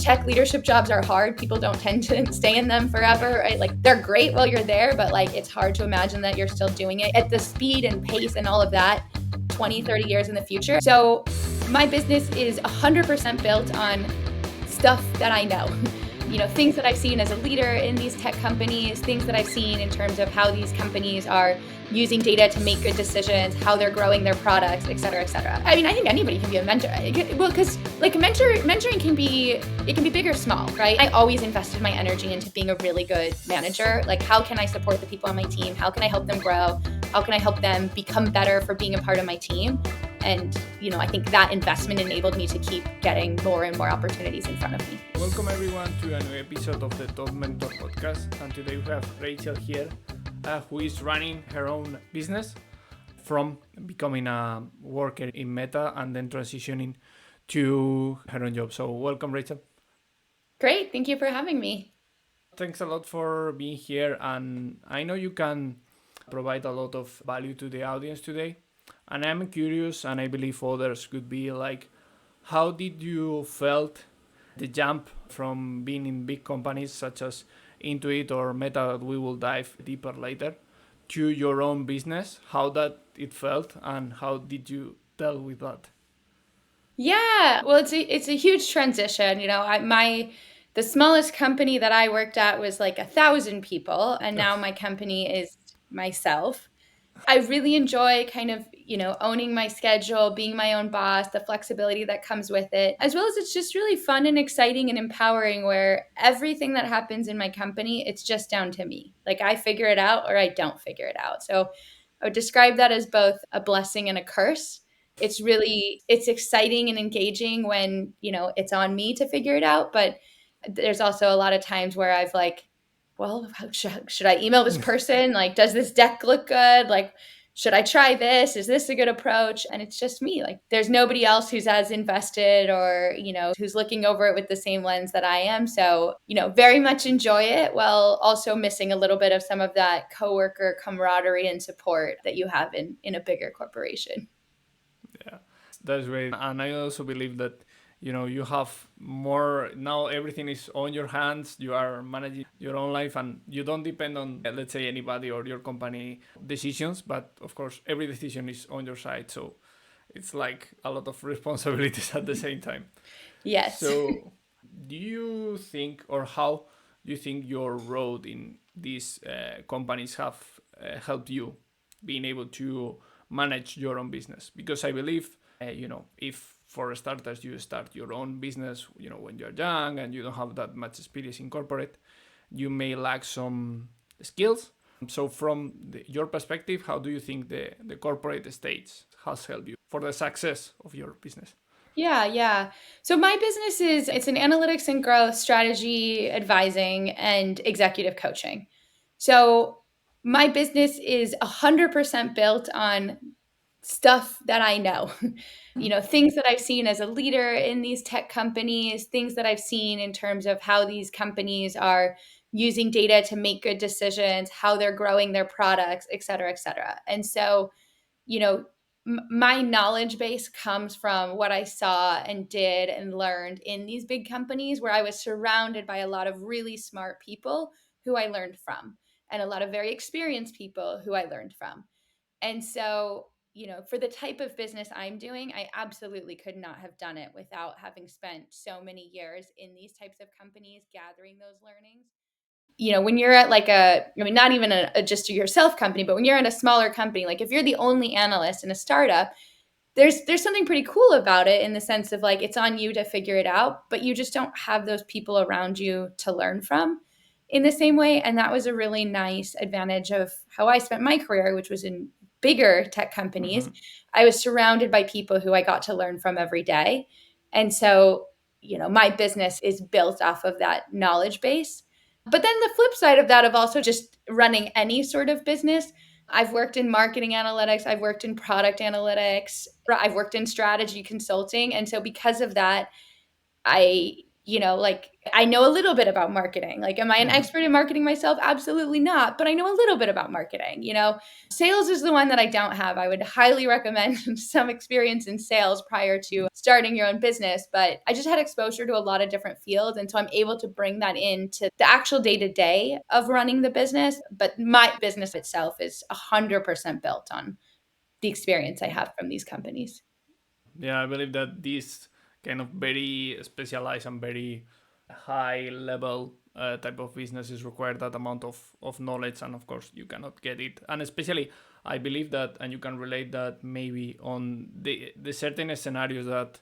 tech leadership jobs are hard. People don't tend to stay in them forever, right? Like they're great while you're there, but like it's hard to imagine that you're still doing it at the speed and pace and all of that 20, 30 years in the future. So my business is 100% built on stuff that I know. Things that I've seen as a leader in these tech companies, things that I've seen in terms of how these companies are using data to make good decisions, how they're growing their products, et cetera, et cetera. I mean, I think anybody can be a mentor. Well, because like mentoring can be big or small, right? I always invested my energy into being a really good manager. Like, how can I support the people on my team? How can I help them grow? How can I help them become better for being a part of my team? And, I think that investment enabled me to keep getting more and more opportunities in front of me. Welcome everyone to a new episode of the Top Mentor podcast. And today we have Rachael here, who is running her own business from becoming a worker in Meta and then transitioning to her own job. So welcome, Rachael. Great. Thank you for having me. Thanks a lot for being here. And I know you can provide a lot of value to the audience today. And I'm curious, and I believe others could be like, how did you felt the jump from being in big companies such as Intuit or Meta, that we will dive deeper later, to your own business? How that it felt, and how did you deal with that? Yeah, well, it's a huge transition. The smallest company that I worked at was like 1,000 people, and now my company is myself. I really enjoy kind of, owning my schedule, being my own boss, the flexibility that comes with it, as well as it's just really fun and exciting and empowering where everything that happens in my company, it's just down to me. Like I figure it out or I don't figure it out. So I would describe that as both a blessing and a curse. It's exciting and engaging when, it's on me to figure it out. But there's also a lot of times where I've like, well, should I email this person? Like, does this deck look good? Like, should I try this? Is this a good approach? And it's just me. Like, there's nobody else who's as invested or, who's looking over it with the same lens that I am. So, very much enjoy it while also missing a little bit of some of that coworker camaraderie and support that you have in a bigger corporation. Yeah, that's great. And I also believe that you have more now. Everything is on your hands. You are managing your own life, and you don't depend on, let's say, anybody or your company decisions. But of course, every decision is on your side. So it's like a lot of responsibilities at the same time. Yes. So do you think, or how do you think your road in these companies have helped you being able to manage your own business? Because I believe, if for starters you start your own business, when you're young and you don't have that much experience in corporate, you may lack some skills. So from your perspective, how do you think the corporate stage has helped you for the success of your business? Yeah. So my business it's an analytics and growth strategy advising and executive coaching. So my business is 100% built on stuff that I know. Things that I've seen as a leader in these tech companies, things that I've seen in terms of how these companies are using data to make good decisions, how they're growing their products, et cetera, et cetera. And so, you know, my knowledge base comes from what I saw and did and learned in these big companies where I was surrounded by a lot of really smart people who I learned from and a lot of very experienced people who I learned from. And so, for the type of business I'm doing, I absolutely could not have done it without having spent so many years in these types of companies gathering those learnings. When you're at like not even a just yourself company, but when you're in a smaller company, like if you're the only analyst in a startup, there's something pretty cool about it in the sense of like it's on you to figure it out, but you just don't have those people around you to learn from in the same way. And that was a really nice advantage of how I spent my career, which was in bigger tech companies. Mm-hmm. I was surrounded by people who I got to learn from every day. And so, my business is built off of that knowledge base. But then the flip side of that, of also just running any sort of business, I've worked in marketing analytics, I've worked in product analytics, I've worked in strategy consulting. And so because of that, I, like I know a little bit about marketing. Like, am I an expert in marketing myself? Absolutely not. But I know a little bit about marketing. Sales is the one that I don't have. I would highly recommend some experience in sales prior to starting your own business. But I just had exposure to a lot of different fields. And so I'm able to bring that into the actual day to day of running the business. But my business itself is 100% built on the experience I have from these companies. Yeah, I believe that this kind of very specialized and very high level type of businesses require that amount of knowledge, and of course you cannot get it. And especially I believe that, and you can relate that maybe on the certain scenarios that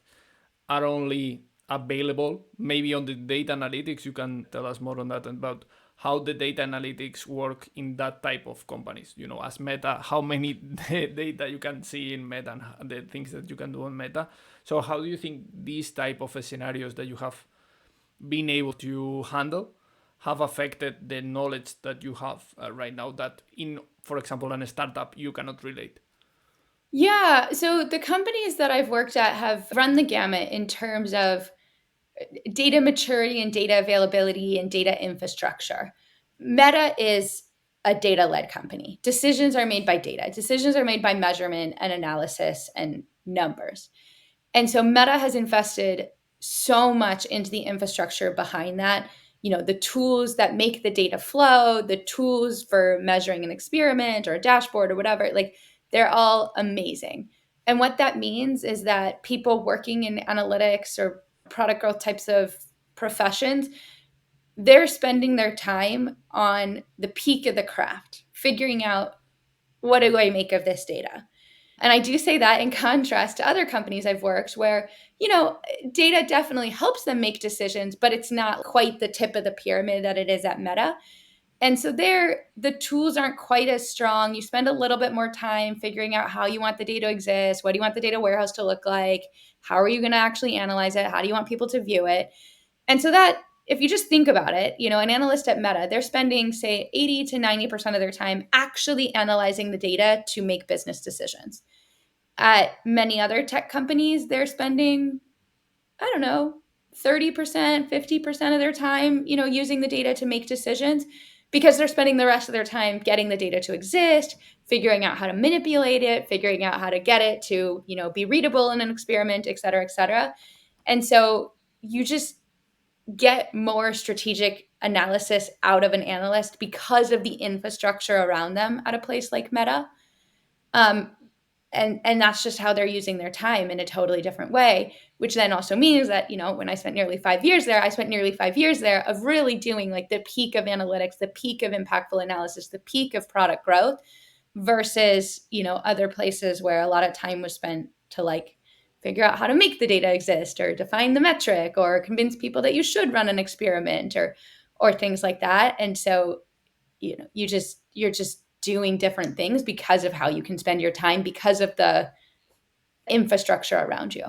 are only available maybe on the data analytics. You can tell us more on that, about how the data analytics work in that type of companies, as Meta, how many data you can see in Meta and the things that you can do on Meta. So how do you think these type of scenarios that you have been able to handle have affected the knowledge that you have right now, that in, for example, in a startup you cannot relate? Yeah. So the companies that I've worked at have run the gamut in terms of data maturity and data availability and data infrastructure. Meta is a data led company. Decisions are made by data, decisions are made by measurement and analysis and numbers. And so Meta has invested so much into the infrastructure behind that. The tools that make the data flow, the tools for measuring an experiment or a dashboard or whatever, like they're all amazing. And what that means is that people working in analytics or product growth types of professions, they're spending their time on the peak of the craft, figuring out, what do I make of this data? And I do say that in contrast to other companies I've worked where, data definitely helps them make decisions, but it's not quite the tip of the pyramid that it is at Meta. And so there, the tools aren't quite as strong. You spend a little bit more time figuring out how you want the data to exist. What do you want the data warehouse to look like? How are you going to actually analyze it? How do you want people to view it? And so that, if you just think about it, an analyst at Meta, they're spending, say, 80 to 90% of their time actually analyzing the data to make business decisions. At many other tech companies, they're spending, I don't know, 30%, 50% of their time, using the data to make decisions because they're spending the rest of their time getting the data to exist, figuring out how to manipulate it, figuring out how to get it to, be readable in an experiment, et cetera, et cetera. And so you just get more strategic analysis out of an analyst because of the infrastructure around them at a place like Meta. Um, and that's just how they're using their time in a totally different way, which then also means that, when I spent nearly 5 years there, I spent nearly 5 years there of really doing like the peak of analytics, the peak of impactful analysis, the peak of product growth versus, other places where a lot of time was spent to like figure out how to make the data exist or define the metric or convince people that you should run an experiment or things like that. And so, you're just doing different things because of how you can spend your time because of the infrastructure around you.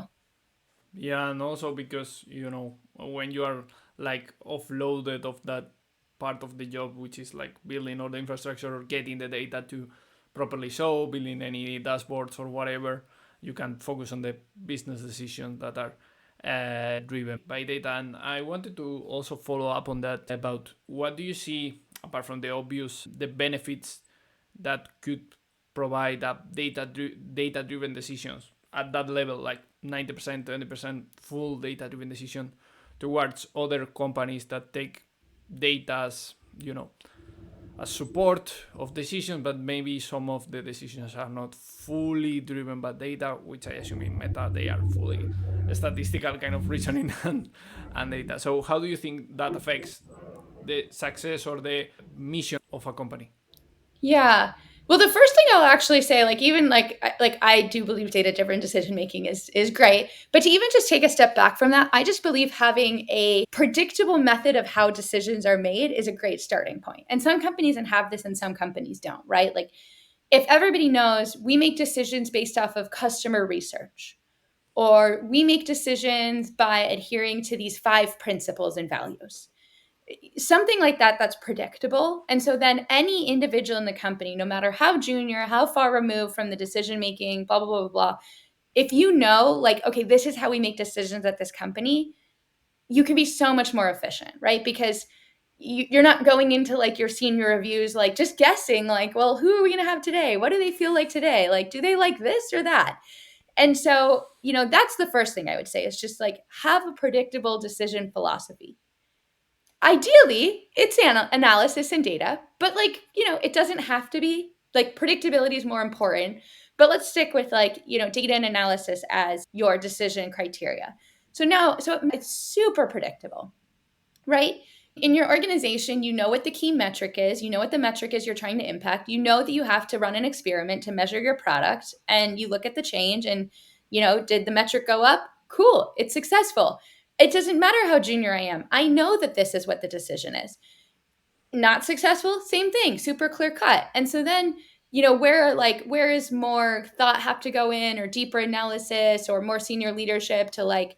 Yeah, and also because when you are like offloaded of that part of the job, which is like building all the infrastructure or getting the data to properly show, building any dashboards or whatever, you can focus on the business decisions that are driven by data. And I wanted to also follow up on that, about what do you see, apart from the obvious, the benefits that could provide a data driven decisions at that level, like 90%, 20% full data driven decision, towards other companies that take data as, a support of decisions, but maybe some of the decisions are not fully driven by data, which I assume in Meta they are fully statistical kind of reasoning and data. So how do you think that affects the success or the mission of a company? Yeah. Well, the first thing I'll actually say, like even like I do believe data driven decision making is great, but to even just take a step back from that, I just believe having a predictable method of how decisions are made is a great starting point. And some companies and have this and some companies don't, right? Like if everybody knows we make decisions based off of customer research, or we make decisions by adhering to these 5 principles and values, something like that, that's predictable. And so then any individual in the company, no matter how junior, how far removed from the decision making, blah blah blah blah blah, if you know like, okay, this is how we make decisions at this company, you can be so much more efficient, right? Because you're not going into like your senior reviews, like just guessing, like, well, who are we going to have today? What do they feel like today? Like, do they like this or that? And so, that's the first thing I would say is just like have a predictable decision philosophy. Ideally, it's analysis and data, but like, it doesn't have to be. Like predictability is more important, but let's stick with like, data and analysis as your decision criteria. So it's super predictable, right? In your organization, you know what the key metric is, you know what the metric is you're trying to impact, you know that you have to run an experiment to measure your product, and you look at the change and, did the metric go up? Cool, it's successful. It doesn't matter how junior I am. I know that this is what the decision is. Not successful, same thing, super clear cut. And so then, where is more thought have to go in, or deeper analysis or more senior leadership to like,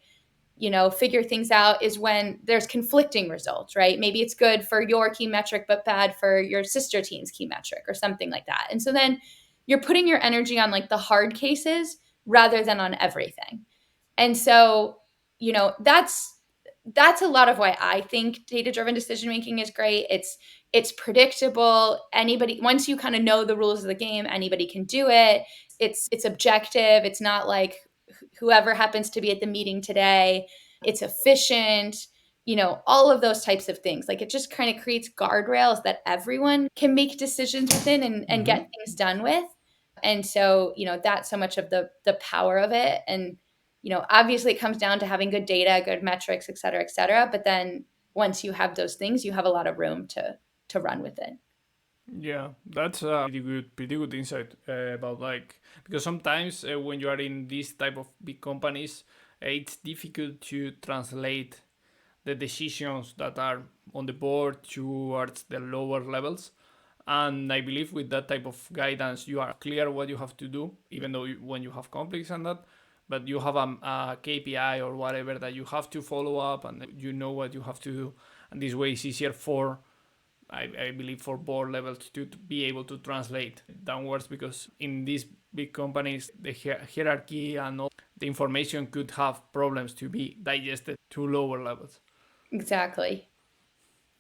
figure things out, is when there's conflicting results, right? Maybe it's good for your key metric, but bad for your sister team's key metric or something like that. And so then you're putting your energy on like the hard cases rather than on everything. And so, that's a lot of why I think data-driven decision making is great. It's predictable. Anybody, once you kind of know the rules of the game, anybody can do it. It's objective. It's not like whoever happens to be at the meeting today. It's efficient, all of those types of things. Like it just kind of creates guardrails that everyone can make decisions within and Mm-hmm. get things done with. And so, that's so much of the power of it. And, obviously it comes down to having good data, good metrics, et cetera, et cetera. But then once you have those things, you have a lot of room to run with it. Yeah, that's a pretty good insight about like because sometimes when you are in this type of big companies, it's difficult to translate the decisions that are on the board towards the lower levels. And I believe with that type of guidance, you are clear what you have to do, even though when you have conflicts and that, but you have a KPI or whatever that you have to follow up, and you know what you have to do. And this way, it's easier for I believe for board levels to be able to translate downwards, because in these big companies the hierarchy and all the information could have problems to be digested to lower levels. Exactly.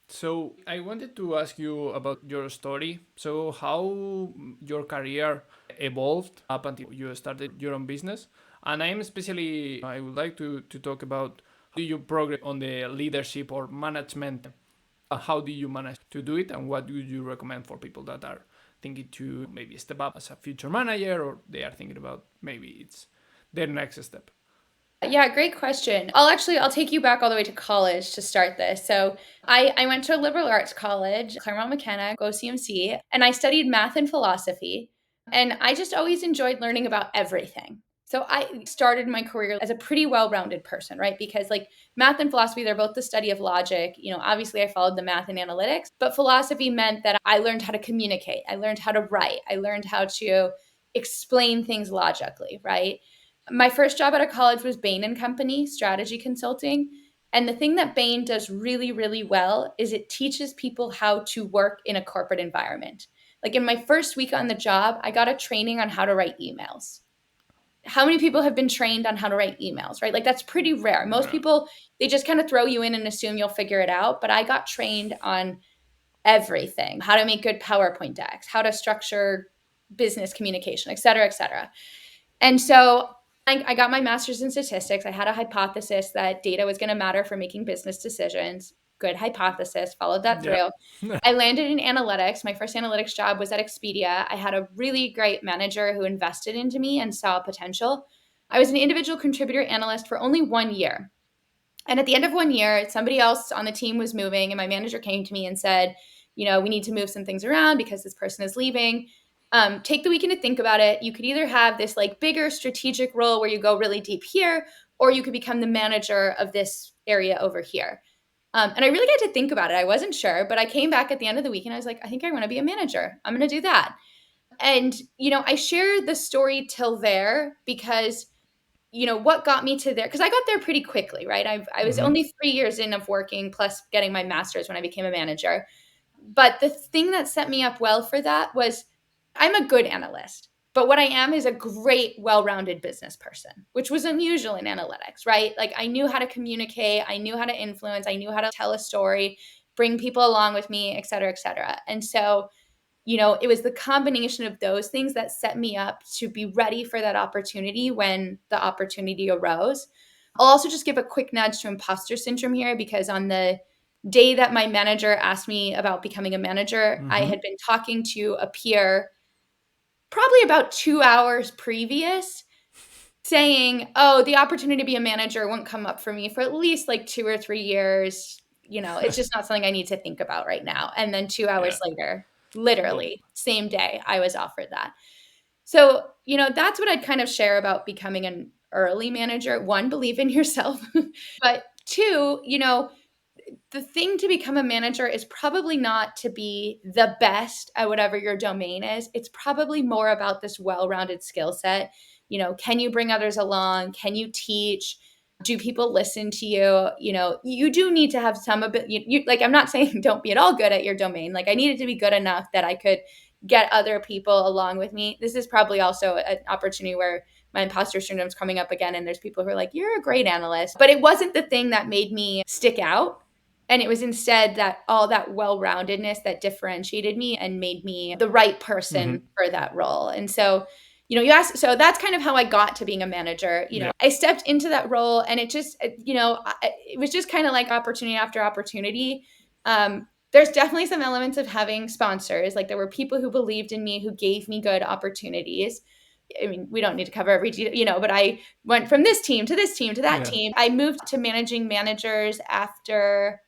So I wanted to ask you about your story. So how your career evolved up until you started your own business. And I would like to talk about how do you progress on the leadership or management. How do you manage to do it, and what do you recommend for people that are thinking to maybe step up as a future manager, or they are thinking about maybe it's their next step? Yeah, great question. I'll take you back all the way to college to start this. So I went to a liberal arts college, Claremont McKenna, go CMC, and I studied math and philosophy. And I just always enjoyed learning about everything. So I started my career as a pretty well-rounded person, right? Because like math and philosophy, they're both the study of logic. Obviously I followed the math and analytics, but philosophy meant that I learned how to communicate. I learned how to write. I learned how to explain things logically, right? My first job out of college was Bain and Company, strategy consulting. And the thing that Bain does really, really well is it teaches people how to work in a corporate environment. Like in my first week on the job, I got a training on how to write emails. How many people have been trained on how to write emails, right? Like that's pretty rare. Most Yeah. people, they just kind of throw you in and assume you'll figure it out. But I got trained on everything, how to make good PowerPoint decks, how to structure business communication, et cetera, et cetera. And so I got my master's in statistics. I had a hypothesis that data was going to matter for making business decisions. Good hypothesis, followed that Yeah. through. I landed in analytics. My first analytics job was at Expedia. I had a really great manager who invested into me and saw potential. I was an individual contributor analyst for only 1 year. And at the end of 1 year, somebody else on the team was moving, and my manager came to me and said, we need to move some things around because this person is leaving. Take the weekend to think about it. You could either have this like bigger strategic role where you go really deep here, or you could become the manager of this area over here. And I really got to think about it. I wasn't sure, but I came back at the end of the week and I was like, I think I want to be a manager. I'm going to do that. And, I shared the story till there because what got me to there, because I got there pretty quickly, right? I was Mm-hmm. only 3 years in of working plus getting my master's when I became a manager. But the thing that set me up well for that was I'm a good analyst. But what I am is a great, well-rounded business person, which was unusual in analytics, right? Like I knew how to communicate, I knew how to influence, I knew how to tell a story, bring people along with me, et cetera, et cetera. And so, it was the combination of those things that set me up to be ready for that opportunity when the opportunity arose. I'll also just give a quick nudge to imposter syndrome here, because on the day that my manager asked me about becoming a manager, I Mm-hmm. had been talking to a peer probably about 2 hours previous, saying, oh, the opportunity to be a manager won't come up for me for at least like 2 or 3 years. It's just not something I need to think about right now. And then 2 hours Yeah. later, Yeah. literally same day, I was offered that. So, that's what I'd kind of share about becoming an early manager. One, believe in yourself. But two, the thing to become a manager is probably not to be the best at whatever your domain is. It's probably more about this well-rounded skill set. Can you bring others along? Can you teach? Do people listen to you? You do need to have some of it. Like, I'm not saying don't be at all good at your domain. Like, I needed to be good enough that I could get other people along with me. This is probably also an opportunity where my imposter syndrome is coming up again. And there's people who are like, you're a great analyst. But it wasn't the thing that made me stick out, and it was instead that all that well-roundedness that differentiated me and made me the right Mm-hmm. person for that role. And so, you asked, so that's kind of how I got to being a manager. Yeah. I stepped into that role, and it just, it was just kind of like opportunity after opportunity. There's definitely some elements of having sponsors. Like there were people who believed in me, who gave me good opportunities. I mean, we don't need to cover every, but I went from this team to this team to that Yeah. team. I moved to managing managers after,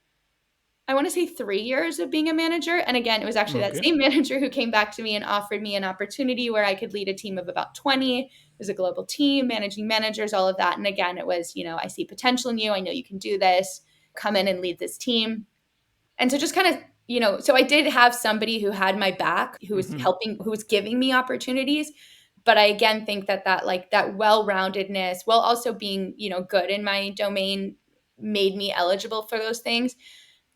I want to say, 3 years of being a manager. And again, it was actually that Okay. same manager who came back to me and offered me an opportunity where I could lead a team of about 20. It was a global team, managing managers, all of that. And again, it was, I see potential in you. I know you can do this. Come in and lead this team. And so just kind of, so I did have somebody who had my back, who was Mm-hmm. helping, who was giving me opportunities. But I again think that like that well-roundedness, while also being, good in my domain, made me eligible for those things.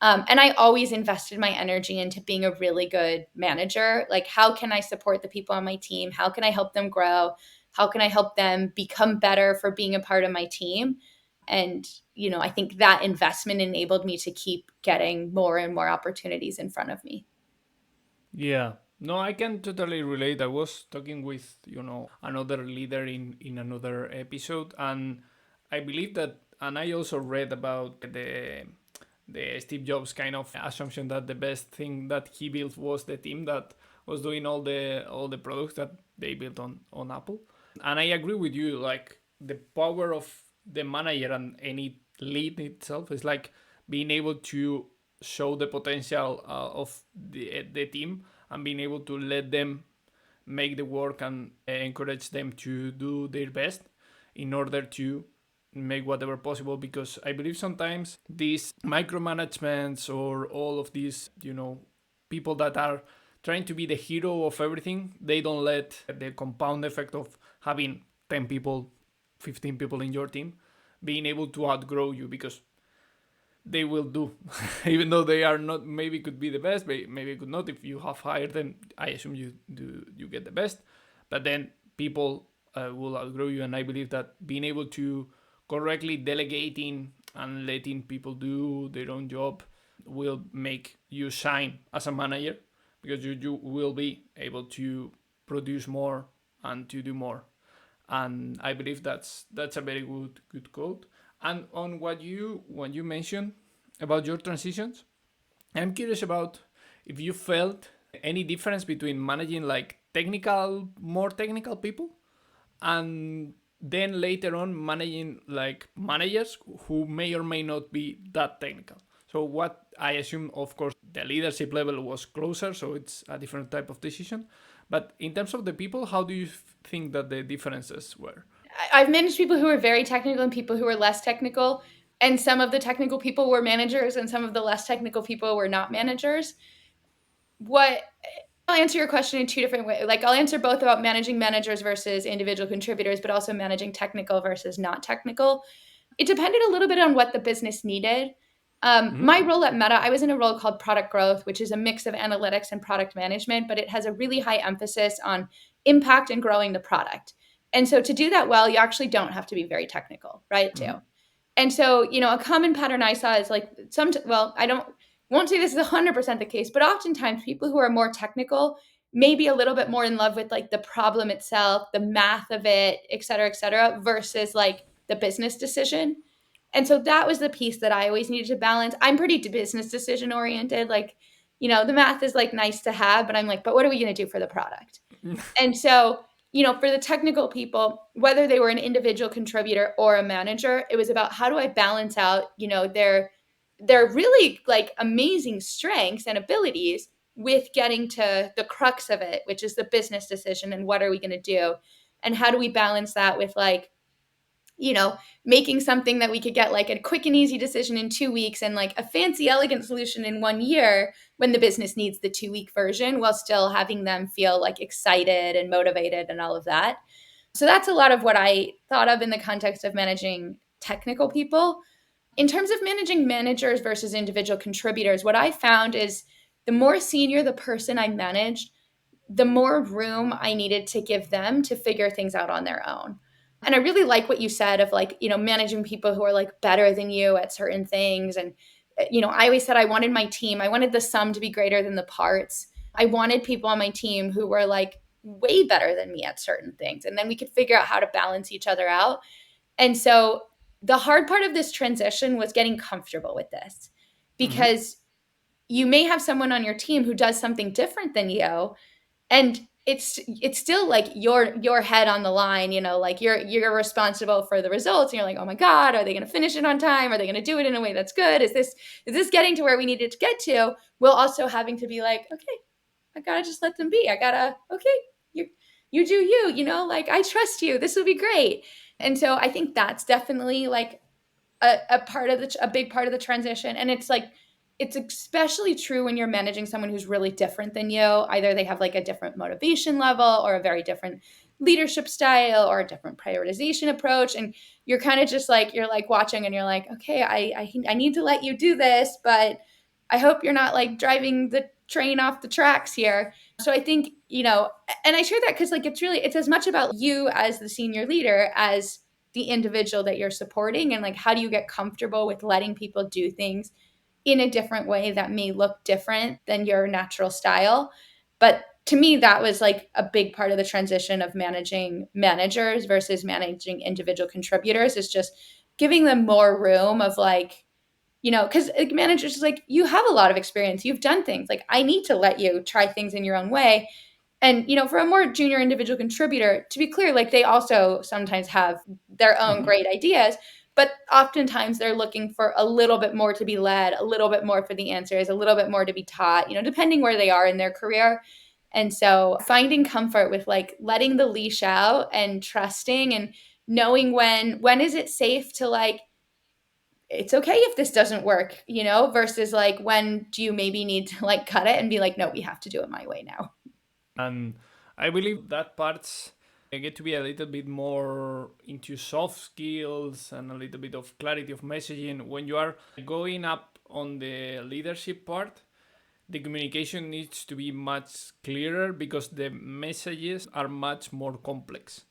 And I always invested my energy into being a really good manager. Like, how can I support the people on my team? How can I help them grow? How can I help them become better for being a part of my team? And, I think that investment enabled me to keep getting more and more opportunities in front of me. Yeah. No, I can totally relate. I was talking with, another leader in another episode, and I believe that, and I also read about the Steve Jobs kind of assumption that the best thing that he built was the team that was doing all the products that they built on Apple. And I agree with you. Like the power of the manager and any lead itself is like being able to show the potential of the team and being able to let them make the work and encourage them to do their best in order to make whatever possible, because I believe sometimes these micromanagements or all of these people that are trying to be the hero of everything, they don't let the compound effect of having 10 people, 15 people in your team being able to outgrow you, because they will do even though they are not, maybe could be the best, maybe could not. If you have hired them, I assume you get the best, but then people will outgrow you. And I believe that being able to correctly delegating and letting people do their own job will make you shine as a manager, because you will be able to produce more and to do more. And I believe that's a very good quote. And on what you when you mentioned about your transitions, I'm curious about if you felt any difference between managing like more technical people, and then later on managing like managers who may or may not be that technical. So what I assume, of course, the leadership level was closer, so it's a different type of decision. But in terms of the people, how do you think that the differences were? I've managed people who were very technical and people who were less technical. And some of the technical people were managers, and some of the less technical people were not managers. What I'll answer your question in two different ways. Like, I'll answer both about managing managers versus individual contributors, but also managing technical versus not technical. It depended a little bit on what the business needed. Mm-hmm. My role at Meta, I was in a role called product growth, which is a mix of analytics and product management, but it has a really high emphasis on impact and growing the product. And so to do that well, you actually don't have to be very technical, right? Too. Mm-hmm. And so, a common pattern I saw is like I don't won't say this is 100% the case, but oftentimes people who are more technical may be a little bit more in love with like the problem itself, the math of it, et cetera, versus like the business decision. And so that was the piece that I always needed to balance. I'm pretty business decision oriented. Like, the math is like nice to have, but I'm like, but what are we going to do for the product? And so, for the technical people, whether they were an individual contributor or a manager, it was about how do I balance out, their really like amazing strengths and abilities with getting to the crux of it, which is the business decision and what are we going to do? And how do we balance that with like, you know, making something that we could get like a quick and easy decision in 2 weeks and like a fancy, elegant solution in 1 year when the business needs the 2 week version while still having them feel like excited and motivated and all of that. So that's a lot of what I thought of in the context of managing technical people. In terms of managing managers versus individual contributors, what I found is the more senior the person I managed, the more room I needed to give them to figure things out on their own. And I really like what you said of like, managing people who are like better than you at certain things. And, I always said I wanted my team, I wanted the sum to be greater than the parts. I wanted people on my team who were like way better than me at certain things. And then we could figure out how to balance each other out. And so the hard part of this transition was getting comfortable with this Mm-hmm. because you may have someone on your team who does something different than you, and it's still like your head on the line, like you're responsible for the results, and you're like, oh my god, are they going to finish it on time, are they going to do it in a way that's good, is this getting to where we needed to get to, while also having to be like, okay, I gotta just let them be, I gotta, okay, you do you, like I trust you, this will be great. And so I think that's definitely like a part of a big part of the transition. And it's like it's especially true when you're managing someone who's really different than you. Either they have like a different motivation level or a very different leadership style or a different prioritization approach, and you're kind of just like you're like watching and you're like, okay, I need to let you do this, but I hope you're not like driving the train off the tracks here. So I think, and I share that because like it's as much about you as the senior leader as the individual that you're supporting, and like how do you get comfortable with letting people do things in a different way that may look different than your natural style. But to me, that was like a big part of the transition of managing managers versus managing individual contributors, is just giving them more room of like, because like managers is like, you have a lot of experience, you've done things, like I need to let you try things in your own way. And for a more junior individual contributor, to be clear, like they also sometimes have their own Mm-hmm. great ideas, but oftentimes they're looking for a little bit more to be led, a little bit more for the answers, a little bit more to be taught, depending where they are in their career. And so finding comfort with like letting the leash out and trusting and knowing when is it safe to like, it's okay if this doesn't work, versus like when do you maybe need to like cut it and be like, no, we have to do it my way now. And I believe that parts get to be a little bit more into soft skills and a little bit of clarity of messaging. When you are going up on the leadership part, the communication needs to be much clearer because the messages are much more complex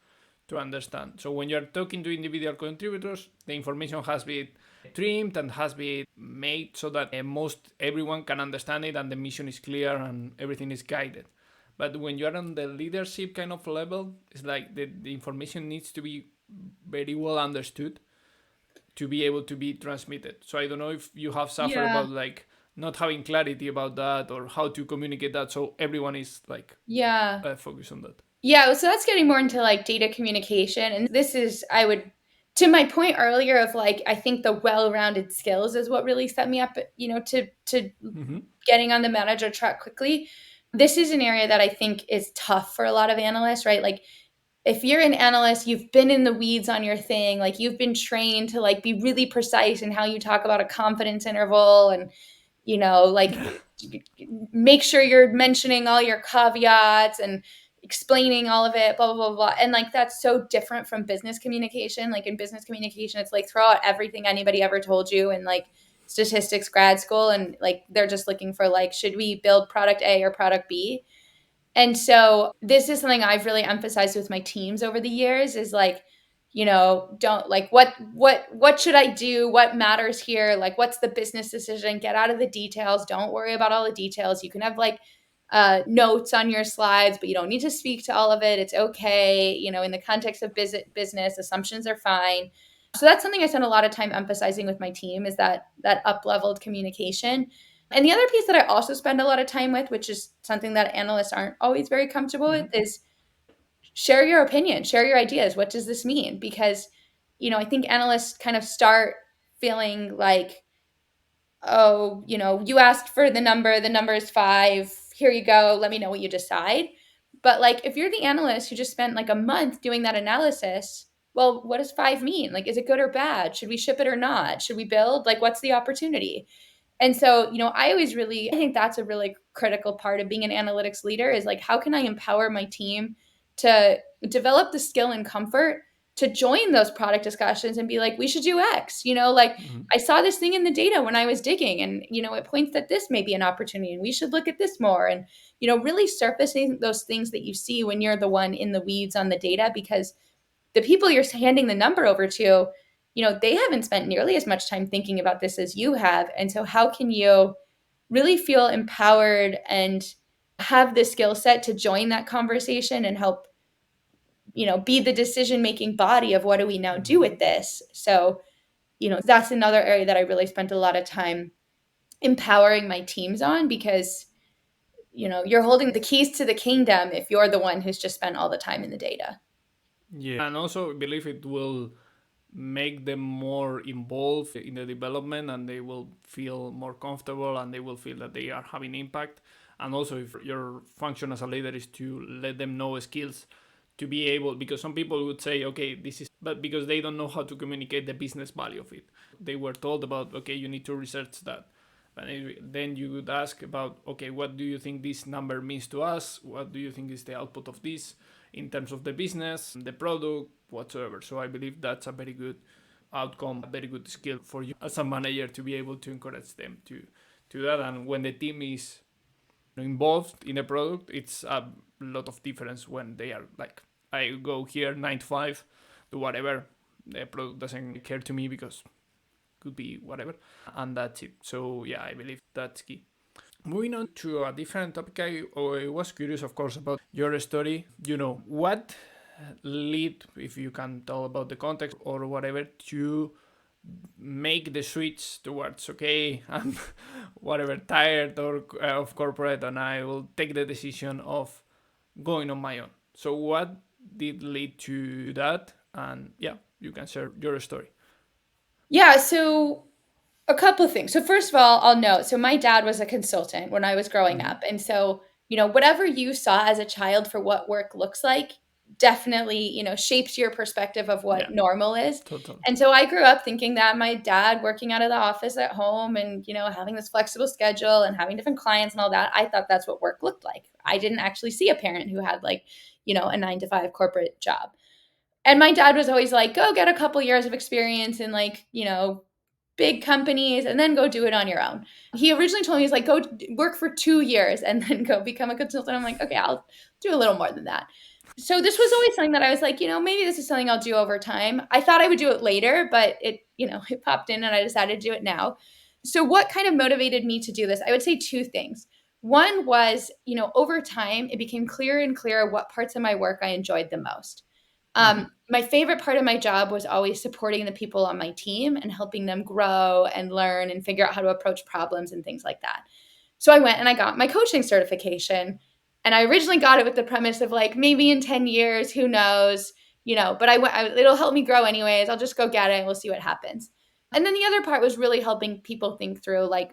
to understand. So when you're talking to individual contributors, the information has been trimmed and has been made so that most everyone can understand it and the mission is clear and everything is guided. But when you're on the leadership kind of level, it's like the information needs to be very well understood to be able to be transmitted. So I don't know if you have suffered Yeah. about like not having clarity about that or how to communicate that so everyone is like Yeah. focused on that. Yeah, so that's getting more into like data communication. And this is, I would, to my point earlier of like, I think the well-rounded skills is what really set me up, to Mm-hmm. getting on the manager track quickly. This is an area that I think is tough for a lot of analysts, right? Like if you're an analyst, you've been in the weeds on your thing, like you've been trained to like be really precise in how you talk about a confidence interval and like make sure you're mentioning all your caveats and explaining all of it, blah, blah, blah, blah. And like, that's so different from business communication. Like in business communication, it's like throw out everything anybody ever told you and like statistics grad school, and like they're just looking for like, should we build product A or product B? And so this is something I've really emphasized with my teams over the years is like, don't like what should I do? What matters here? Like what's the business decision? Get out of the details. Don't worry about all the details. You can have like notes on your slides, but you don't need to speak to all of it. It's okay. In the context of business, assumptions are fine. So that's something I spend a lot of time emphasizing with my team is that up-leveled communication. And the other piece that I also spend a lot of time with, which is something that analysts aren't always very comfortable with, is share your opinion, share your ideas. What does this mean? Because, I think analysts kind of start feeling like, oh, you asked for the number is 5. Here you go. Let me know what you decide. But like, if you're the analyst who just spent like a month doing that analysis, well, what does 5 mean? Like, is it good or bad? Should we ship it or not? Should we build? Like, what's the opportunity? And so, I think that's a really critical part of being an analytics leader is like, how can I empower my team to develop the skill and comfort to join those product discussions and be like, we should do X, like I saw this thing in the data when I was digging and, it points that this may be an opportunity and we should look at this more. And, really surfacing those things that you see when you're the one in the weeds on the data, because the people you're handing the number over to, they haven't spent nearly as much time thinking about this as you have. And so how can you really feel empowered and have the skill set to join that conversation and help, be the decision making body of what do we now do with this? So, that's another area that I really spent a lot of time empowering my teams on because, you're holding the keys to the kingdom if you're the one who's just spent all the time in the data. And also believe it will make them more involved in the development, and they will feel more comfortable and they will feel that they are having impact. And also if your function as a leader is to let them know skills to be able, because some people would say, okay, this is, but because they don't know how to communicate the business value of it. They were told about, okay, you need to research that. But then you would ask about, okay, what do you think this number means to us? What do you think is the output of this in terms of the business, the product, whatsoever? So I believe that's a very good outcome, a very good skill for you as a manager to be able to encourage them to that. And when the team is involved in a product, it's a lot of difference when they are like, I go here 9 to 5, do whatever. The product doesn't care to me because could be whatever, and that's it. So yeah, I believe that's key. Moving on to a different topic, I was curious, of course, about your story. What lead, if you can tell about the context or whatever, to make the switch towards, okay, I'm whatever tired or of corporate, and I will take the decision of going on my own. So what did lead to that? And yeah, you can share your story. Yeah, so a couple of things. So first of all, I'll note, so my dad was a consultant when I was growing up. And so, whatever you saw as a child for what work looks like definitely, shapes your perspective of what Yeah, normal is. totally. And so I grew up thinking that my dad working out of the office at home and, having this flexible schedule and having different clients and all that, I thought that's what work looked like. I didn't actually see a parent who had like, a 9 to 5 corporate job. And my dad was always like, go get a couple years of experience in like, big companies and then go do it on your own. He originally told me, he's like, go work for 2 years and then go become a consultant. I'm like, okay, I'll do a little more than that. So this was always something that I was like, maybe this is something I'll do over time. I thought I would do it later, but it popped in and I decided to do it now. So what kind of motivated me to do this? I would say 2 things. One was, over time, it became clearer and clearer what parts of my work I enjoyed the most. My favorite part of my job was always supporting the people on my team and helping them grow and learn and figure out how to approach problems and things like that. So I went and I got my coaching certification. And I originally got it with the premise of like, maybe in 10 years, who knows, but it'll help me grow anyways. I'll just go get it and we'll see what happens. And then the other part was really helping people think through like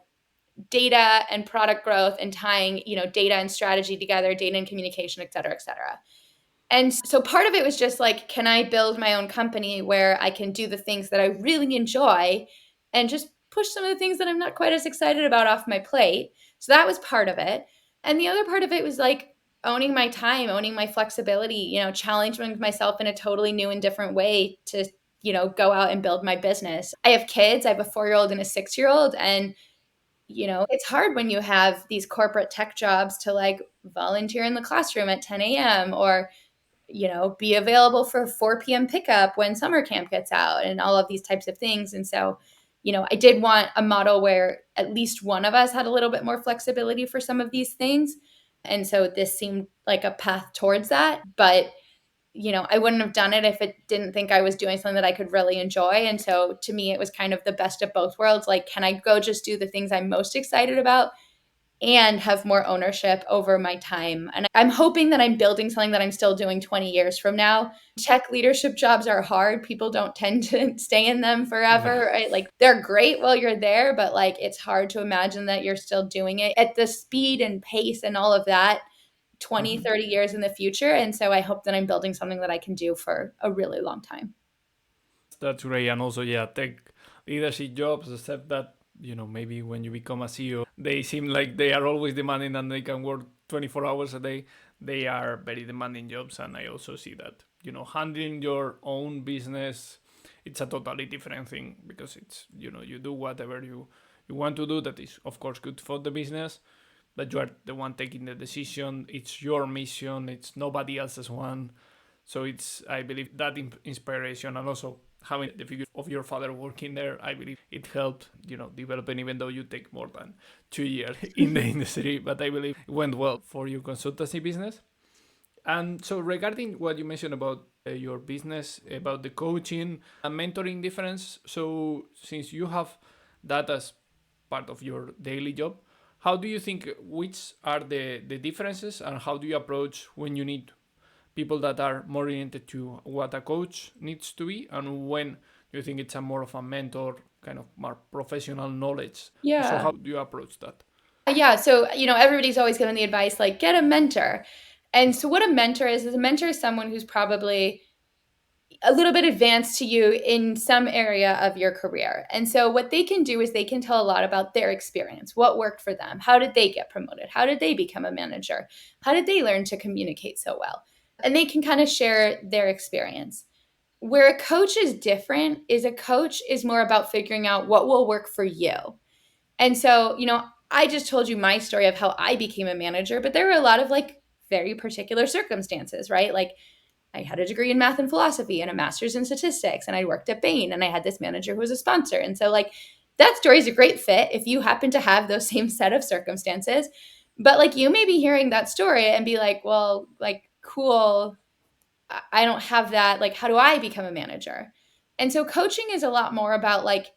data and product growth and tying, data and strategy together, data and communication, et cetera, et cetera. And so part of it was just like, can I build my own company where I can do the things that I really enjoy and just push some of the things that I'm not quite as excited about off my plate? So that was part of it. And the other part of it was like owning my time, owning my flexibility, challenging myself in a totally new and different way to go out and build my business. I have kids. I have a 4-year-old and a 6-year-old. And, it's hard when you have these corporate tech jobs to like volunteer in the classroom at 10 a.m. or, be available for 4 p.m. pickup when summer camp gets out and all of these types of things. And so, I did want a model where at least one of us had a little bit more flexibility for some of these things. And so this seemed like a path towards that. But I wouldn't have done it if it didn't think I was doing something that I could really enjoy. And so to me, it was kind of the best of both worlds. Like, can I go just do the things I'm most excited about and have more ownership over my time? And I'm hoping that I'm building something that I'm still doing 20 years from now. Tech leadership jobs are hard. People don't tend to stay in them Yeah. forever, right? Like they're great while you're there, but like it's hard to imagine that you're still doing it at the speed and pace and all of that 20, Mhm. 30 years in the future. And so I hope that I'm building something that I can do for a really long time. That's great. And also, yeah, tech leadership jobs, except that, maybe when you become a CEO, they seem like they are always demanding and they can work 24 hours a day. They are very demanding jobs. And I also see that, handling your own business, it's a totally different thing because it's, you do whatever you want to do that is, of course, good for the business, but you are the one taking the decision. It's your mission, it's nobody else's one. So it's, I believe, that inspiration and also having the figure of your father working there, I believe it helped, developing, even though you take more than 2 years in the industry. But I believe it went well for your consultancy business. And so, regarding what you mentioned about your business, about the coaching and mentoring difference, so since you have that as part of your daily job, how do you think which are the differences and how do you approach when you need people that are more oriented to what a coach needs to be and when you think it's a more of a mentor kind of more professional knowledge? So Yeah. how do you approach that? Yeah. So, everybody's always given the advice like get a mentor. And so, what a mentor is a mentor is someone who's probably a little bit advanced to you in some area of your career. And so, what they can do is they can tell a lot about their experience, what worked for them, how did they get promoted, how did they become a manager, how did they learn to communicate so well. And they can kind of share their experience. Where a coach is different is a coach is more about figuring out what will work for you. And so, I just told you my story of how I became a manager, but there were a lot of like very particular circumstances, right? Like I had a degree in math and philosophy and a master's in statistics, and I worked at Bain, and I had this manager who was a sponsor. And so, like, that story is a great fit if you happen to have those same set of circumstances. But like, you may be hearing that story and be like, well, like, cool, I don't have that. Like, how do I become a manager? And so, coaching is a lot more about like,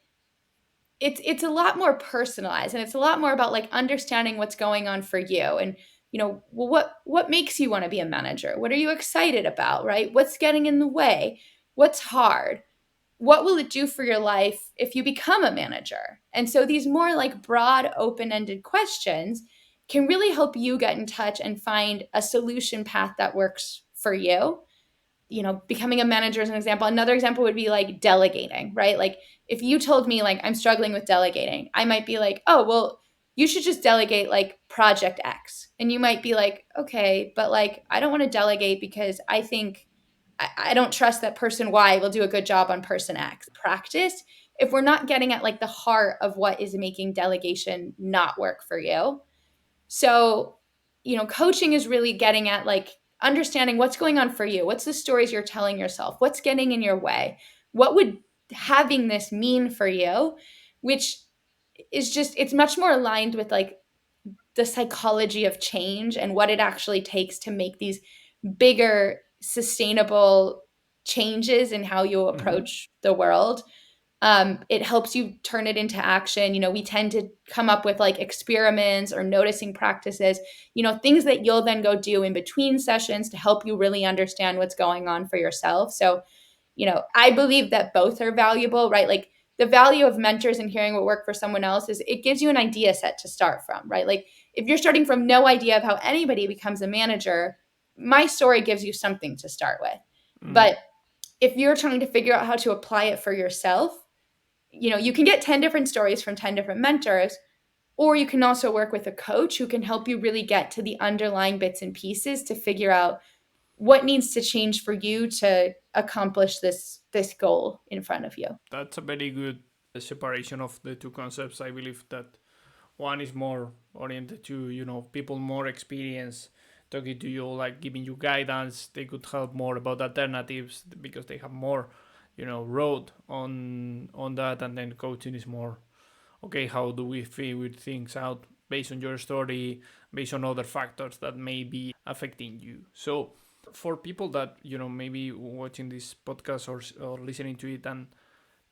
it's a lot more personalized and it's a lot more about like understanding what's going on for you and well, what makes you want to be a manager? What are you excited about, right? What's getting in the way? What's hard? What will it do for your life if you become a manager? And so these more like broad open-ended questions can really help you get in touch and find a solution path that works for you. Becoming a manager is an example. Another example would be like delegating, right? Like if you told me like I'm struggling with delegating, I might be like, oh, well, you should just delegate like project X. And you might be like, okay, but like I don't want to delegate because I think I don't trust that person Y will do a good job on person X. Practice, if we're not getting at like the heart of what is making delegation not work for you, so, coaching is really getting at like understanding what's going on for you. What's the stories you're telling yourself? What's getting in your way? What would having this mean for you? Which is just, it's much more aligned with like the psychology of change and what it actually takes to make these bigger, sustainable changes in how you Mm-hmm. approach the world. It helps you turn it into action. We tend to come up with like experiments or noticing practices, things that you'll then go do in between sessions to help you really understand what's going on for yourself. So, I believe that both are valuable, right? Like the value of mentors and hearing what worked for someone else is it gives you an idea set to start from, right? Like if you're starting from no idea of how anybody becomes a manager, my story gives you something to start with. Mm-hmm. But if you're trying to figure out how to apply it for yourself, you can get 10 different stories from 10 different mentors, or you can also work with a coach who can help you really get to the underlying bits and pieces to figure out what needs to change for you to accomplish this goal in front of you. That's a very good separation of the two concepts. I believe that one is more oriented to, people more experience talking to you, like giving you guidance. They could help more about alternatives because they have more, road on that. And then coaching is more, okay, how do we figure things out based on your story, based on other factors that may be affecting you. So for people that, maybe watching this podcast or listening to it, and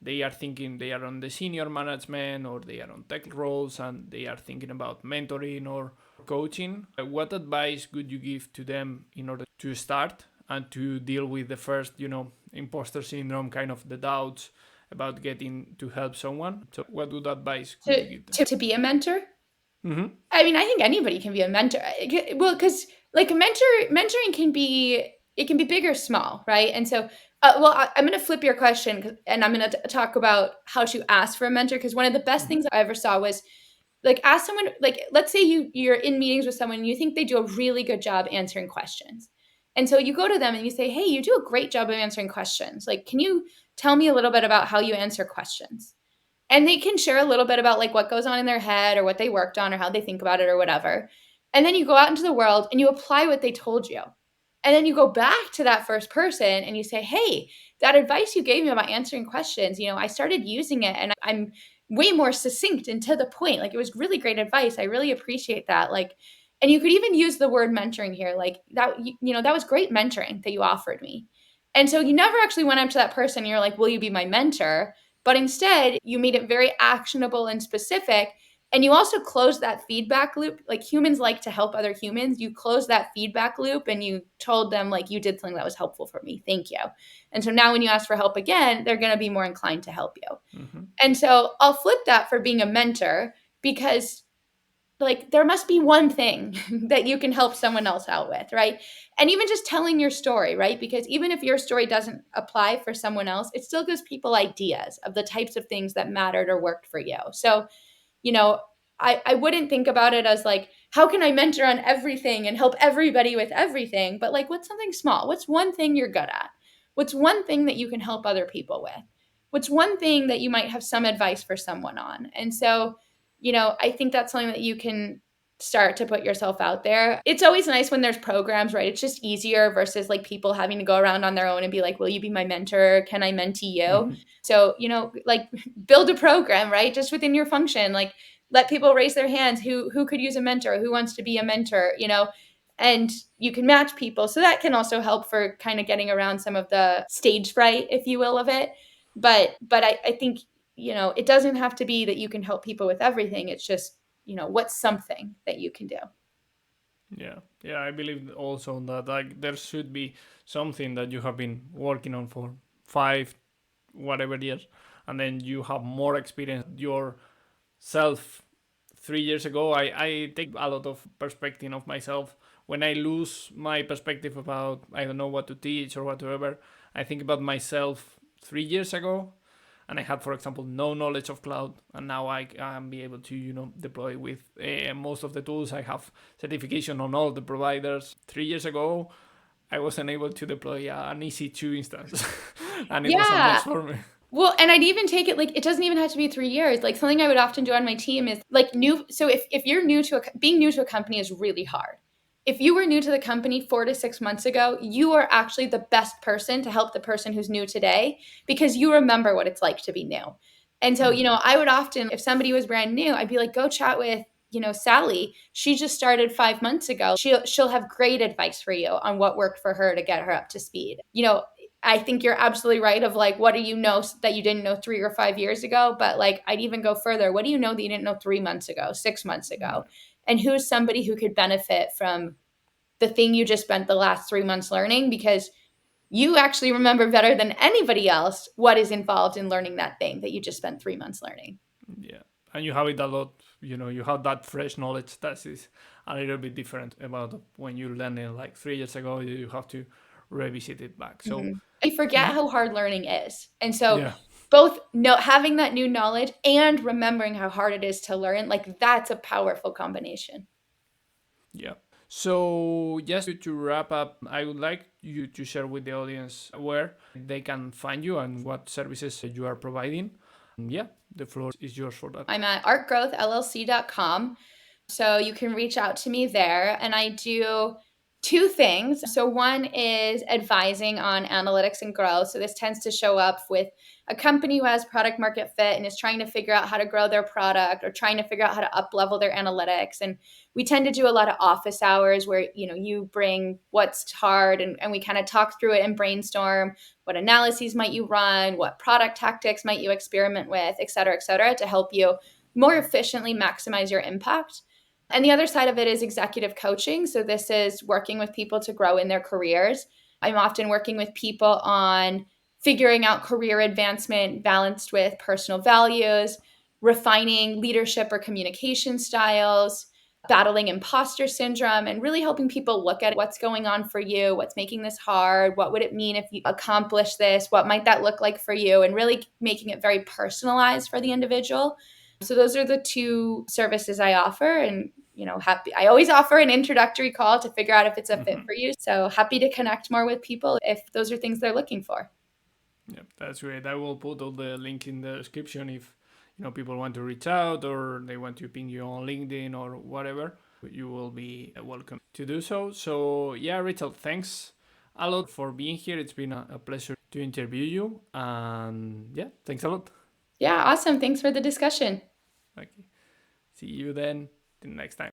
they are thinking they are on the senior management or they are on tech roles and they are thinking about mentoring or coaching, what advice would you give to them in order to start and to deal with the first, imposter syndrome, kind of the doubts about getting to help someone? So what good advice could you give them? To be a mentor? Mm-hmm. I mean, I think anybody can be a mentor. Well, because like mentoring can be, it can be big or small, right? And so, I'm going to flip your question, and I'm going to talk about how to ask for a mentor. Because one of the best Mm-hmm. things I ever saw was like ask someone, like let's say you're in meetings with someone and you think they do a really good job answering questions, and so you go to them and you say, hey, you do a great job of answering questions, like can you tell me a little bit about how you answer questions? And they can share a little bit about like what goes on in their head or what they worked on or how they think about it or whatever. And then you go out into the world and you apply what they told you. And then you go back to that first person and you say, hey, that advice you gave me about answering questions, I started using it and I'm way more succinct and to the point. Like it was really great advice. I really appreciate that. Like, and you could even use the word mentoring here. Like that, that was great mentoring that you offered me. And so you never actually went up to that person and you're like, will you be my mentor? But instead, you made it very actionable and specific. And you also close that feedback loop. Like humans like to help other humans. You close that feedback loop and you told them, like, you did something that was helpful for me. Thank you. And so now when you ask for help again, they're going to be more inclined to help you. Mm-hmm. And so I'll flip that for being a mentor, because like there must be one thing that you can help someone else out with, right? And even just telling your story, right? Because even if your story doesn't apply for someone else, it still gives people ideas of the types of things that mattered or worked for you. So, you know, I wouldn't think about it as like, how can I mentor on everything and help everybody with everything? But like, what's something small? What's one thing you're good at? What's one thing that you can help other people with? What's one thing that you might have some advice for someone on? And so, I think that's something that you can start to put yourself out there. It's always nice when there's programs, right? It's just easier versus like people having to go around on their own and be like, will you be my mentor? Can I mentee you? Mm-hmm. So, like build a program, right? Just within your function, like let people raise their hands who could use a mentor, who wants to be a mentor, and you can match people. So that can also help for kind of getting around some of the stage fright, if you will, of it. But I think, it doesn't have to be that you can help people with everything. It's just, what's something that you can do. Yeah, yeah, I believe also that like there should be something that you have been working on for 5 whatever years, and then you have more experience yourself. 3 years ago, I take a lot of perspective of myself. When I lose my perspective about, I don't know what to teach or whatever, I think about myself 3 years ago, and I had, for example, no knowledge of cloud, and now I can be able to, deploy with most of the tools. I have certification on all the providers. 3 years ago, I wasn't able to deploy an EC2 instance, and it was a mess Yeah. for me. Well, and I'd even take it like it doesn't even have to be 3 years. Like something I would often do on my team is like new. So if you're new to being new to a company is really hard. If you were new to the company 4 to 6 months ago, you are actually the best person to help the person who's new today, because you remember what it's like to be new. And so, Mm-hmm. I would often, if somebody was brand new, I'd be like, go chat with, Sally. She just started 5 months ago. She'll have great advice for you on what worked for her to get her up to speed. I think you're absolutely right of like, what do you know that you didn't know 3 or 5 years ago? But like, I'd even go further. What do you know that you didn't know 3 months ago, 6 months ago? And who's somebody who could benefit from the thing you just spent the last 3 months learning? Because you actually remember better than anybody else what is involved in learning that thing that you just spent 3 months learning. Yeah, and you have it a lot. You have that fresh knowledge that is a little bit different about when you learned it like 3 years ago. You have to revisit it back. So Mhm. I forget how hard learning is. And so yeah, both having that new knowledge and remembering how hard it is to learn, like that's a powerful combination. yeah. So, just to wrap up, I would like you to share with the audience where they can find you and what services you are providing. Yeah, the floor is yours for that. I'm at artgrowthllc.com. So you can reach out to me there. And I do two things. So one is advising on analytics and growth. So this tends to show up with a company who has product market fit and is trying to figure out how to grow their product or trying to figure out how to up level their analytics. And we tend to do a lot of office hours where you bring what's hard and we kind of talk through it and brainstorm what analyses might you run, what product tactics might you experiment with, et cetera, to help you more efficiently maximize your impact. And the other side of it is executive coaching. So this is working with people to grow in their careers. I'm often working with people on figuring out career advancement balanced with personal values, refining leadership or communication styles, battling imposter syndrome, and really helping people look at what's going on for you, what's making this hard, what would it mean if you accomplish this, what might that look like for you, and really making it very personalized for the individual. So those are the two services I offer. And happy, I always offer an introductory call to figure out if it's a fit Mm-hmm. for you. So happy to connect more with people if those are things they're looking for. Yeah, that's great. I will put all the link in the description if people want to reach out or they want to ping you on LinkedIn or whatever. You will be welcome to do so. So yeah, Rachel, thanks a lot for being here. It's been a pleasure to interview you, and yeah, thanks a lot. Yeah, awesome. Thanks for the discussion. Okay, see you then the next time.